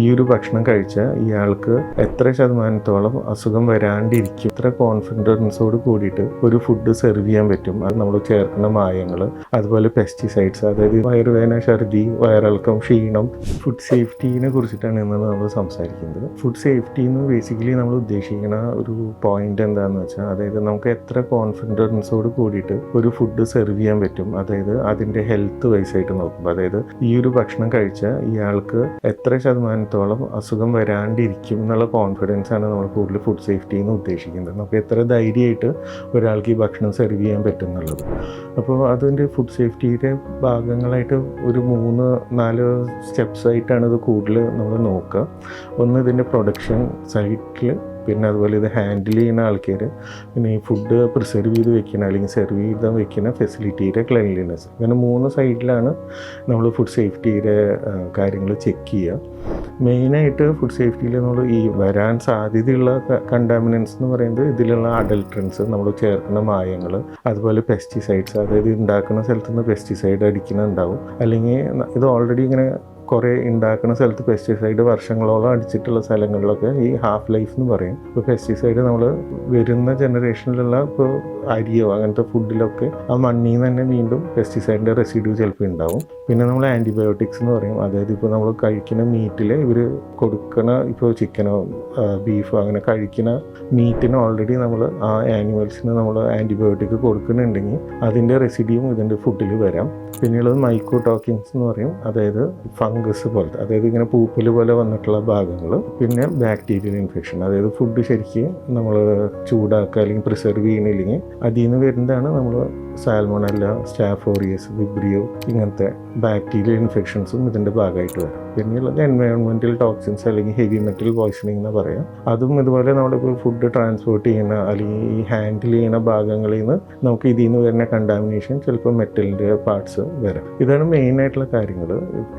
ഈ ഒരു ഭക്ഷണം കഴിച്ചാൽ ഇയാൾക്ക് എത്ര ശതമാനത്തോളം അസുഖം വരാണ്ടിരിക്കും, എത്ര കോൺഫിഡൻസോട് കൂടിയിട്ട് ഒരു ഫുഡ് സെർവ് ചെയ്യാൻ പറ്റും. അത് നമ്മൾ ചേർക്കുന്ന മായങ്ങൾ, അതുപോലെ പെസ്റ്റിസൈഡ്സ്, അതായത് വയറുവേദന, ഛർദി, വയറിളക്കം, ക്ഷീണം. ഫുഡ് സേഫ്റ്റിനെ കുറിച്ചിട്ടാണ് ഇന്ന് നമ്മൾ സംസാരിക്കുന്നത്. ഫുഡ് സേഫ്റ്റി എന്ന് ബേസിക്കലി നമ്മൾ ഉദ്ദേശിക്കുന്ന ഒരു പോയിന്റ് എന്താണെന്ന് വെച്ചാൽ, അതായത് നമുക്ക് എത്ര കോൺഫിഡൻസോട് കൂടിയിട്ട് ഒരു ഫുഡ് സെർവ് ചെയ്യാൻ പറ്റും, അതായത് അതിൻ്റെ ഹെൽത്ത് വൈസ് ആയിട്ട് നോക്കുമ്പോൾ, അതായത് ഈ ഒരു ഭക്ഷണം കഴിച്ചാൽ ഇയാൾക്ക് എത്ര ശതമാനത്തോളം അസുഖം വരാണ്ടിരിക്കും എന്നുള്ള കോൺഫിഡൻസ് ആണ് നമ്മൾ കൂടുതൽ ഫുഡ് സേഫ്റ്റി എന്ന് ഉദ്ദേശിക്കുന്നത്. നമുക്ക് എത്ര ധൈര്യമായിട്ട് ഒരാൾക്ക് ഈ ഭക്ഷണം സെർവ് ചെയ്യാൻ പറ്റും എന്നുള്ളത്. അപ്പോൾ അതിൻ്റെ ഫുഡ് സേഫ്റ്റിയുടെ ഭാഗങ്ങളായിട്ട് ഒരു 3-4 സ്റ്റെപ്സ് ആയിട്ടാണ് ഇത് കൂടുതൽ നമ്മൾ നോക്കുക. ഒന്ന്, ഇതിൻ്റെ പ്രൊഡക്ഷൻ സൈറ്റിൽ, പിന്നെ അതുപോലെ ഇത് ഹാൻഡിൽ ചെയ്യുന്ന ആൾക്കാർ, പിന്നെ ഈ ഫുഡ് പ്രിസർവ് ചെയ്ത് വെക്കുന്ന അല്ലെങ്കിൽ സെർവ് ചെയ്ത് വെക്കുന്ന ഫെസിലിറ്റിയുടെ ക്ലെൻലിനെസ്, ഇങ്ങനെ 3 സൈഡിലാണ് നമ്മൾ ഫുഡ് സേഫ്റ്റിയുടെ കാര്യങ്ങൾ ചെക്ക് ചെയ്യുക. മെയിനായിട്ട് ഫുഡ് സേഫ്റ്റിയിൽ നമ്മൾ ഈ വരാൻ സാധ്യതയുള്ള കണ്ടാമിനൻസ് എന്ന് പറയുന്നത് ഇതിലുള്ള അഡൾട്രൻസ്, നമ്മൾ ചേർക്കുന്ന മായങ്ങൾ, അതുപോലെ പെസ്റ്റിസൈഡ്സ്, അതായത് ഉണ്ടാക്കുന്ന സ്ഥലത്ത് നിന്ന് പെസ്റ്റിസൈഡ് അടിക്കുന്നുണ്ടാവും, അല്ലെങ്കിൽ ഇത് ഓൾറെഡി ഇങ്ങനെ കുറേ ഉണ്ടാക്കുന്ന സ്ഥലത്ത് പെസ്റ്റിസൈഡ് വർഷങ്ങളോളം അടിച്ചിട്ടുള്ള സ്ഥലങ്ങളിലൊക്കെ ഈ ഹാഫ് ലൈഫ് എന്ന് പറയും. ഇപ്പോൾ പെസ്റ്റിസൈഡ് നമ്മൾ വരുന്ന ജനറേഷനിലുള്ള ഇപ്പോൾ അരിയോ അങ്ങനത്തെ ഫുഡിലൊക്കെ ആ മണ്ണിൽ നിന്ന് തന്നെ വീണ്ടും പെസ്റ്റിസൈഡിൻ്റെ റെസിഡ്യൂ ചിലപ്പോൾ ഉണ്ടാവും. പിന്നെ നമ്മൾ ആൻറ്റിബയോട്ടിക്സ് എന്ന് പറയും, അതായത് ഇപ്പോൾ നമ്മൾ കഴിക്കുന്ന മീറ്റിൽ ഇവർ കൊടുക്കുന്ന, ഇപ്പോൾ ചിക്കനോ ബീഫോ അങ്ങനെ കഴിക്കുന്ന മീറ്റിന് ഓൾറെഡി നമ്മൾ ആ ആനിമൽസിന് നമ്മൾ ആൻറ്റിബയോട്ടിക് കൊടുക്കുന്നുണ്ടെങ്കിൽ അതിൻ്റെ റെസിഡ്യൂവും ഇതിൻ്റെ ഫുഡിൽ വരാം. പിന്നെയുള്ളത് മൈക്രോടോക്കിൻസ് എന്ന് പറയും, അതായത് ഫംഗസ് പോലത്തെ, അതായത് ഇങ്ങനെ പൂപ്പൽ പോലെ വന്നിട്ടുള്ള ഭാഗങ്ങൾ. പിന്നെ ബാക്ടീരിയൽ ഇൻഫെക്ഷൻ, അതായത് ഫുഡ് ശരിക്കും നമ്മൾ ചൂടാക്കുക അല്ലെങ്കിൽ പ്രിസർവ് ചെയ്യണില്ലെങ്കിൽ അതിൽ നിന്ന് വരുന്നതാണ് നമ്മൾ സാൽമോണല്ല, സ്റ്റാഫോറിയസ്, വിബ്രിയോ, ഇങ്ങനത്തെ ബാക്ടീരിയൽ ഇൻഫെക്ഷൻസും ഇതിൻ്റെ ഭാഗമായിട്ട് വരും. പിന്നെയുള്ളത് എൻവയോൺമെൻറ്റൽ ടോക്സിൻസ് അല്ലെങ്കിൽ ഹെവി മെറ്റൽ പോയ്സണിങ് എന്ന് പറയാം. അതും ഇതുപോലെ നമ്മളിപ്പോൾ ഫുഡ് ട്രാൻസ്പോർട്ട് ചെയ്യുന്ന അല്ലെങ്കിൽ ഈ ഹാൻഡിൽ ചെയ്യുന്ന ഭാഗങ്ങളിൽ നിന്ന് നമുക്ക് ഇതിൽ നിന്ന് വരുന്ന കണ്ടാമിനേഷൻ ചിലപ്പോൾ മെറ്റലിൻ്റെ പാർട്സ് വരാം. ഇതാണ് മെയിനായിട്ടുള്ള കാര്യങ്ങൾ.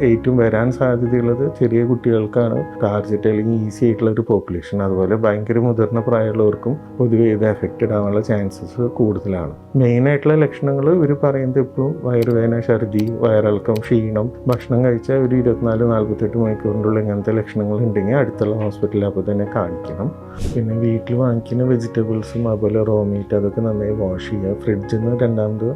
ഏറ്റവും വരാൻ സാധ്യതയുള്ളത് ചെറിയ കുട്ടികൾക്കാണ് ടാർഗറ്റ്, അല്ലെങ്കിൽ ഈസി ആയിട്ടുള്ള ഒരു പോപ്പുലേഷൻ. അതുപോലെ ഭയങ്കര മുതിർന്ന പ്രായമുള്ളവർക്കും പൊതുവെ ഇത് എഫക്റ്റഡ് ആവാനുള്ള ചാൻസസ് കൂടുതലാണ്. മെയിനായിട്ടുള്ള ലക്ഷണങ്ങൾ ഇവർ പറയുന്നത് ഇപ്പോഴും വയറുവേദന, ഛർദി, വയറിളക്കം, ക്ഷീണം, ഭക്ഷണം കഴിച്ചാൽ ഒരു 24-48 മണിക്കൂറിനുള്ള ഇങ്ങനത്തെ ലക്ഷണങ്ങൾ ഉണ്ടെങ്കിൽ അടുത്തുള്ള ഹോസ്പിറ്റലിൽ അപ്പോൾ തന്നെ കാണിക്കണം. പിന്നെ വീട്ടിൽ വാങ്ങിക്കുന്ന വെജിറ്റബിൾസും അതുപോലെ റോ മീറ്റ് അതൊക്കെ നന്നായി വാഷ് ചെയ്യുക. ഫ്രിഡ്ജിൽ നിന്ന് രണ്ടാമത്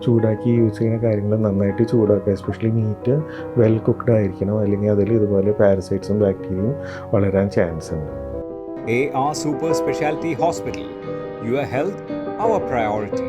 ചൂടാക്കി യൂസ് ചെയ്യുന്ന കാര്യങ്ങൾ നന്നായിട്ട് ചൂടാക്കുക. എസ്പെഷ്യലി മീറ്റ് വെൽ കുക്ക്ഡ് ആയിരിക്കണം, അല്ലെങ്കിൽ അതിൽ ഇതുപോലെ പാരസൈറ്റ്സും ബാക്ടീരിയയും വളരാൻ ചാൻസ് ഉണ്ട്. AR Super Specialty Hospital. Your health, our priority.